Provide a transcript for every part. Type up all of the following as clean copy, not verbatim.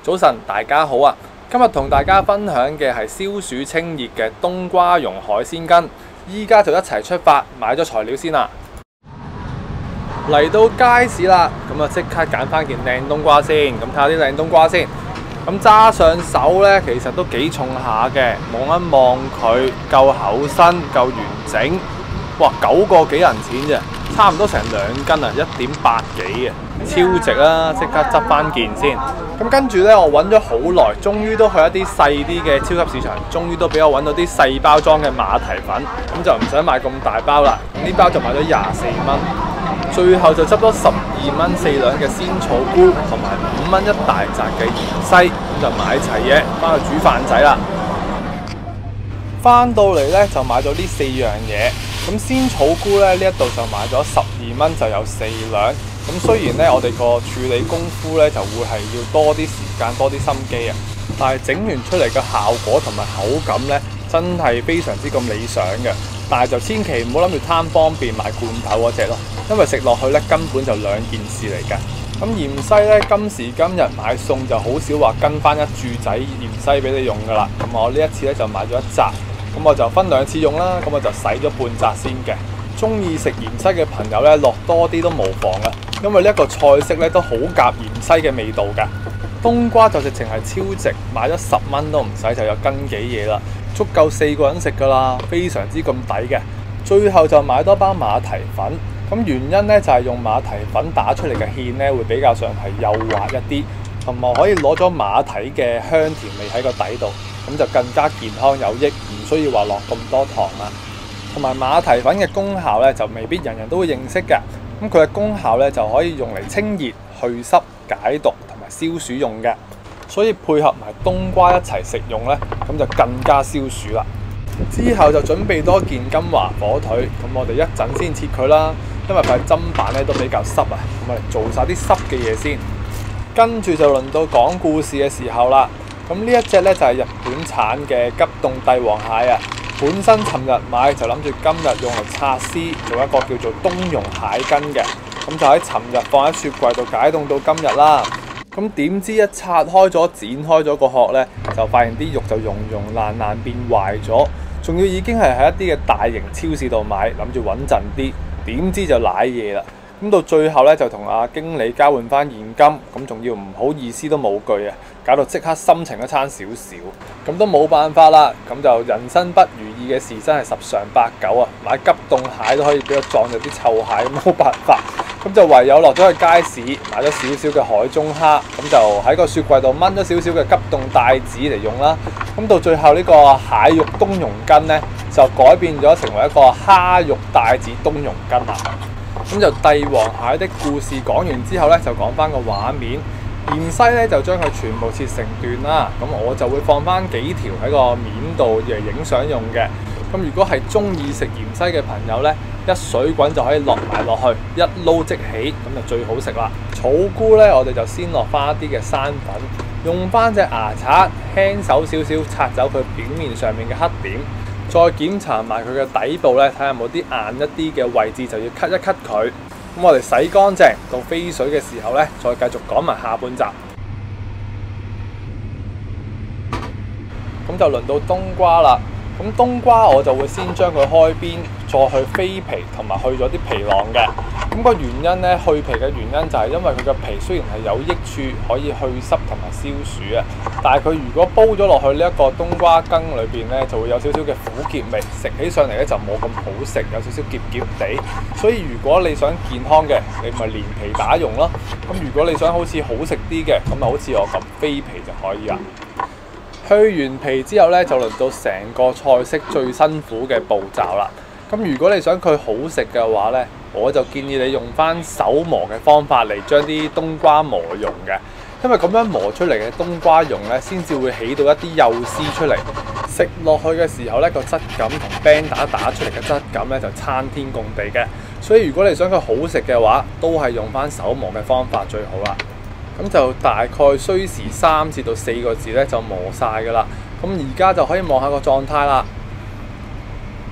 早晨，大家好啊！今日同大家分享嘅係消暑清熱嘅冬瓜蓉海鮮羹，依家就一齊出發，買咗材料先啦。嚟到街市啦，咁啊即刻揀翻件靚冬瓜先，咁睇下啲靚冬瓜先。咁揸上手呢，其實都幾重下嘅，望一望佢夠厚身，夠完整。哇，9個幾銀錢啫，差唔多成2斤啊，1.8幾嘅，超值啦！即刻執翻件先。咁跟住呢，我揾咗好耐，終於都去一啲細啲嘅超級市場，終於都俾我揾到啲細包裝嘅馬蹄粉，咁就唔使買咁大包啦。呢包就買咗24蚊，最後就執咗12蚊4兩嘅鮮草菇，同埋5蚊1大扎嘅芫茜，咁就買齊嘢，翻去煮飯仔啦。翻到嚟呢，就買咗呢4樣嘢。咁鮮草菇咧，呢一度就買咗12蚊，就有4兩。咁雖然咧我哋個處理功夫咧就會係要多啲時間、多啲心機啊，但係整完出嚟嘅效果同埋口感咧，真係非常之咁理想嘅。但係就千祈唔好諗住貪方便買罐頭嗰隻咯，因為食落去咧根本就兩件事嚟㗎。咁芫茜咧，今時今日買餸就好少話跟翻一注仔芫茜俾你用㗎啦。咁我呢一次咧就買咗1紮。咁我就分2次用啦，咁我就洗咗半紮先嘅。中意食芫茜嘅朋友咧，落多啲都無妨啊，因為呢一個菜式咧都好夾芫茜嘅味道㗎。冬瓜就直情係超值，買咗10蚊都唔使就有斤幾嘢啦，足夠4個人食㗎啦，非常之咁抵嘅。最後就買多包馬蹄粉，咁原因咧就係用馬蹄粉打出嚟嘅芡咧會比較上係幼滑一啲，同埋可以攞咗馬蹄嘅香甜味喺個底度。咁就更加健康有益，唔需要話落咁多糖啦。同埋馬蹄粉嘅功效咧，就未必人人都會認識嘅。咁佢嘅功效咧，就可以用嚟清熱、去濕、解毒同埋消暑用嘅。所以配合埋冬瓜一齊食用咧，咁就更加消暑啦。之後就準備多件金華火腿，咁我哋一陣先切佢啦，因為塊砧板咧都比較濕啊。咁我哋做晒啲濕嘅嘢先，跟住就輪到講故事嘅時候啦。咁呢一隻咧就係日本產嘅急凍帝王蟹啊！本身尋日買就諗住今日用嚟拆絲，做一個叫做冬蓉蟹羹嘅。咁就喺尋日放喺雪櫃度解凍到今日啦。咁點知一拆開咗、剪開咗個殼咧，就發現啲肉就溶爛變壞咗，仲要已經係喺一啲嘅大型超市度買，諗住穩陣啲，點知就瀨嘢啦！咁到最後咧就同阿經理交換翻現金，咁仲要唔好意思都冇句啊，搞到即刻心情一差少少，咁都冇辦法啦。咁就人生不如意嘅事真係10常8九啊！買急凍蟹都可以俾我撞咗啲臭蟹，冇辦法。咁就唯有落咗去街市買咗少少嘅海中蝦，咁就喺個雪櫃度炆咗少少嘅急凍帶子嚟用啦。咁到最後呢個蟹肉冬蓉羹呢，就改變咗成為一個蝦肉帶子冬蓉羹啦。咁就帝王蟹的故事講完之後咧，就講翻個畫面。芫茜咧就將佢全部切成段啦。咁我就會放翻幾條喺個面度嚟影相用嘅。咁如果係中意食芫茜嘅朋友咧，一水滾就可以落埋落去，一撈即起，咁就最好食啦。草菇咧，我哋就先落翻一啲嘅生粉，用翻隻牙刷輕手少少刷走佢表面上面嘅黑點。再檢查埋佢嘅底部咧，睇下有冇啲硬一啲嘅位置，就要咳一咳佢。咁我哋洗乾淨，到飛水嘅時候咧，再繼續講埋下半集。咁就輪到冬瓜啦。咁冬瓜我就會先將佢開邊，再去飛皮同埋去咗啲皮囊嘅。咁個原因咧，去皮嘅原因就係因為佢嘅皮雖然係有益處，可以去濕同埋消暑啊，但係佢如果煲咗落去呢一個冬瓜羹裏邊咧，就會有少少嘅苦澀味，食起上嚟咧就冇咁好食，有少少澀澀地。所以如果你想健康嘅，你咪連皮打用咯。咁如果你想好似好食啲嘅，咁咪好似我咁飛皮就可以啦。去完皮之後咧，就輪到成個菜式最辛苦嘅步驟啦。咁如果你想佢好食嘅話咧，我就建議你用翻手磨嘅方法嚟將啲冬瓜磨溶嘅，因為咁樣磨出嚟嘅冬瓜蓉咧，先至會起到一啲幼絲出嚟。食落去嘅時候咧，個質感同冰打出嚟嘅質感咧就參天共地嘅。所以如果你想佢好食嘅話，都係用翻手磨嘅方法最好啦。咁就大概需時3至到4個字咧就磨晒噶啦。咁而家就可以望下個狀態啦，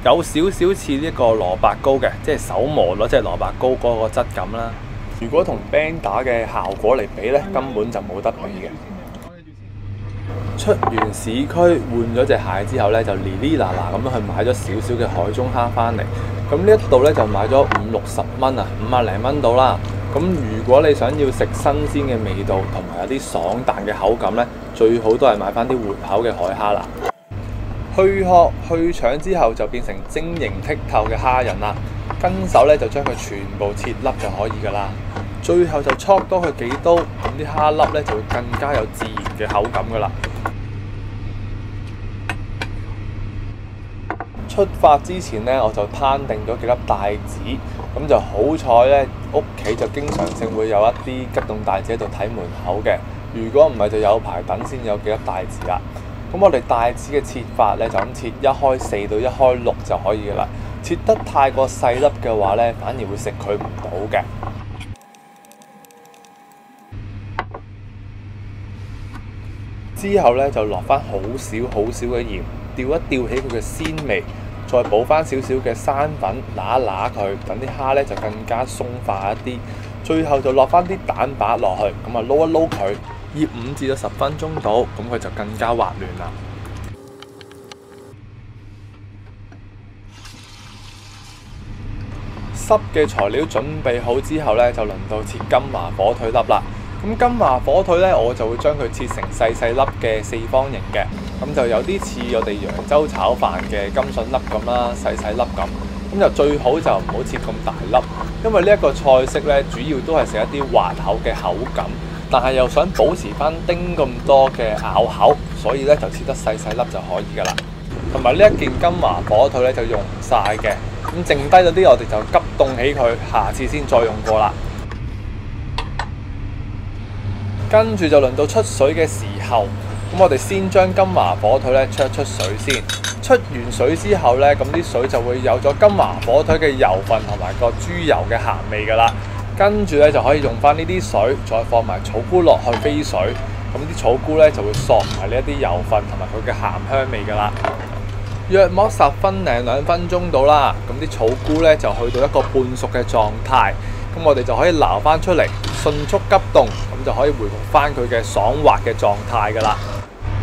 有少少似呢個蘿蔔糕嘅，即係手磨咗即係蘿蔔糕嗰個質感啦。如果同冰打嘅效果嚟比咧，根本就冇得比嘅。出完市區換咗隻蟹之後咧，就哩哩嗱嗱咁樣去買咗少少嘅海中蝦翻嚟。咁呢一度咧就買咗50-60蚊啊，50零蚊到啦。咁如果你想要食新鮮嘅味道同埋有啲爽彈嘅口感咧，最好都係買翻啲活口嘅海蝦啦。去殼去腸之後就變成晶瑩剔透嘅蝦仁啦。跟手咧就將佢全部切粒就可以噶啦。最後就戳多佢幾刀，咁啲蝦粒咧就會更加有自然嘅口感噶啦。出發之前咧，我就攤定咗幾粒帶子，咁就好彩咧，屋企就經常性會有一啲急凍帶子喺度睇門口嘅。如果唔係就有排等先有幾粒帶子啦。咁我哋帶子嘅切法咧就咁切1開4到1開6就可以噶啦。切得太過細粒嘅話咧，反而會食佢唔到嘅。之後咧就落翻好少嘅鹽，調一調起佢嘅鮮味，再補翻少少嘅生粉，揦一揦佢，等啲蝦咧就更加鬆化一啲。最後就落翻啲蛋白落去，咁啊撈一撈佢，醃5至到10分鐘到，咁佢就更加滑嫩啦。濕嘅材料準備好之後咧，就輪到切金華火腿粒啦。咁金華火腿咧，我就會將佢切成細粒嘅4方形嘅，咁就有啲似我哋揚州炒飯嘅甘筍粒咁啦，細粒咁。咁就最好就唔好切咁大粒，因為呢一個菜式咧，主要都係食一啲滑口嘅口感，但係又想保持翻丁咁多嘅咬口，所以咧就切得細粒就可以噶啦。同埋呢一件金華火腿咧就用唔晒嘅，咁剩低嗰啲我哋就急凍起佢，下次先再用過啦。跟住就輪到出水嘅時候，咁我哋先將金華火腿咧出水先。出完水之後咧，咁啲水就會有咗金華火腿嘅油分同埋個豬油嘅鹹味噶啦。跟住咧就可以用翻呢啲水，再放埋草菇落去飛水，咁啲草菇咧就會索埋呢一啲油分同埋佢嘅鹹香味噶啦。約莫10分零2分鐘到啦，咁啲草菇咧就去到一個半熟嘅狀態，咁我哋就可以撈翻出嚟，迅速急凍，咁就可以回復翻佢嘅爽滑嘅狀態噶啦。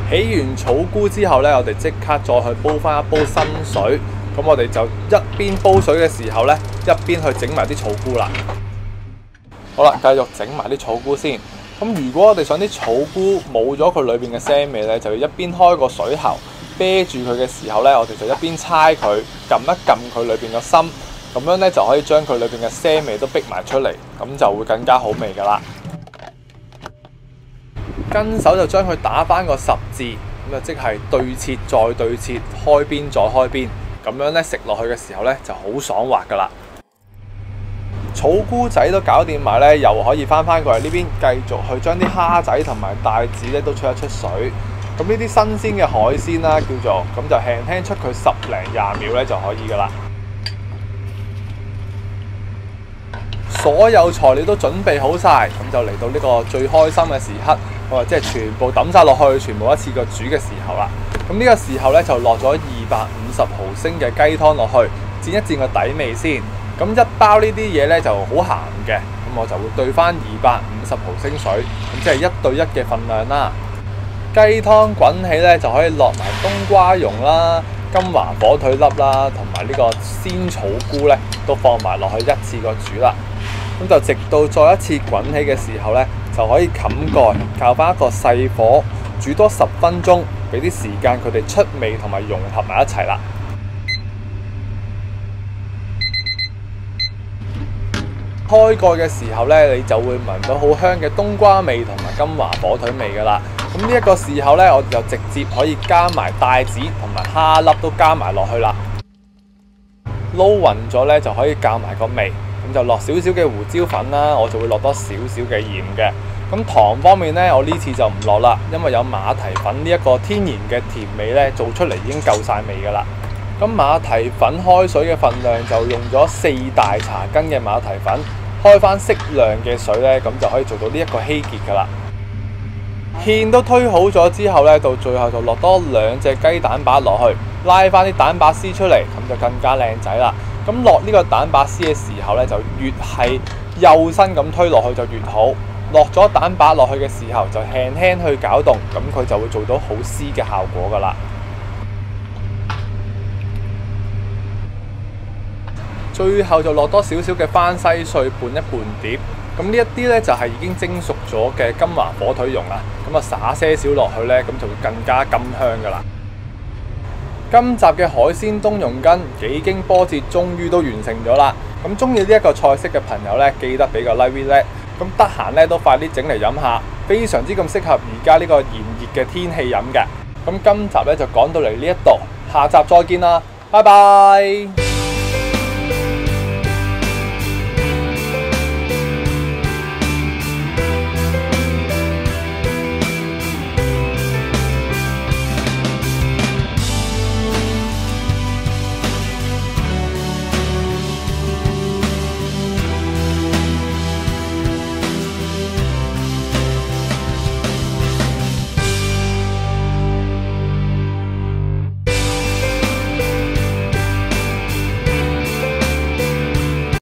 起完草菇之後咧，我哋即刻再去煲翻一煲新水，咁我哋就一邊煲水嘅時候咧，一邊去整埋啲草菇啦。好啦，繼續整埋啲草菇先。咁如果我哋想啲草菇冇咗佢裏邊嘅腥味咧，就要一邊開個水喉啤住佢嘅時候咧，我哋就一邊猜佢，撳一撳佢裏邊嘅心，咁樣咧就可以將佢裏邊嘅腥味都逼埋出嚟，咁就會更加好味噶啦。跟手就將佢打翻個10字，咁啊即係對切再對切，開邊再開邊，咁樣咧食落去嘅時候咧就好爽滑噶啦。草菇仔都搞掂埋咧，又可以翻過嚟呢邊繼續去將啲蝦仔同埋帶子咧都出一出水。咁呢啲新鮮嘅海鮮啦，叫做咁就輕輕出佢10零20秒咧就可以噶啦。所有材料都準備好晒，咁就嚟到呢個最開心嘅時刻，即係全部抌晒落去，全部一次過煮嘅時候啦。咁呢個時候咧就落咗250毫升嘅雞湯落去，煎一煎個底味先。咁一包呢啲嘢咧就好鹹嘅，咁我就會兌翻250毫升水，咁即係1對1嘅份量啦。雞湯滾起咧就可以落埋冬瓜蓉啦、金華火腿粒啦，同埋呢個鮮草菇咧都放埋落去一次過煮啦。咁就直到再一次滾起嘅時候咧，就可以冚蓋，校翻一個細火煮多10分鐘，俾啲時間佢哋出味同埋融合埋一齊啦。開蓋嘅時候咧，你就會聞到好香嘅冬瓜味同埋金華火腿味噶啦。咁呢一個時候咧，我哋就直接可以加埋帶子同埋蝦粒都加埋落去啦。撈勻咗咧，就可以校埋個味。咁就落少少嘅胡椒粉啦，我就會落多少少嘅鹽嘅。咁糖方面咧，我呢次就唔落啦，因為有馬蹄粉呢一個天然嘅甜味咧，做出嚟已經夠晒味噶啦。咁馬蹄粉開水嘅份量就用咗4大茶羹嘅馬蹄粉，開翻適量嘅水咧，咁就可以做到呢一個稀結噶啦。芡都推好咗之後咧，到最後就落多2隻雞蛋白落去，拉翻啲蛋白絲出嚟，咁就更加靚仔啦。咁落呢個蛋白絲嘅時候咧，就越係幼身咁推落去就越好。落咗蛋白落去嘅時候，就輕輕去攪動，咁佢就會做到好絲嘅效果噶啦。最後就落多少少嘅番西碎拌一拌碟，咁呢一啲呢，就係已經蒸熟咗嘅金華火腿蓉啦，咁啊灑些少落去呢，咁就會更加甘香噶啦。今集嘅海鮮冬蓉羹幾經波折，終於都完成咗啦。咁中意呢一個菜式嘅朋友呢，記得俾個 like叻，咁得閒呢，都快啲整嚟飲下，非常之咁適合而家呢個炎熱嘅天氣飲嘅。咁今集呢，就講到嚟呢一度，下集再見啦，拜拜。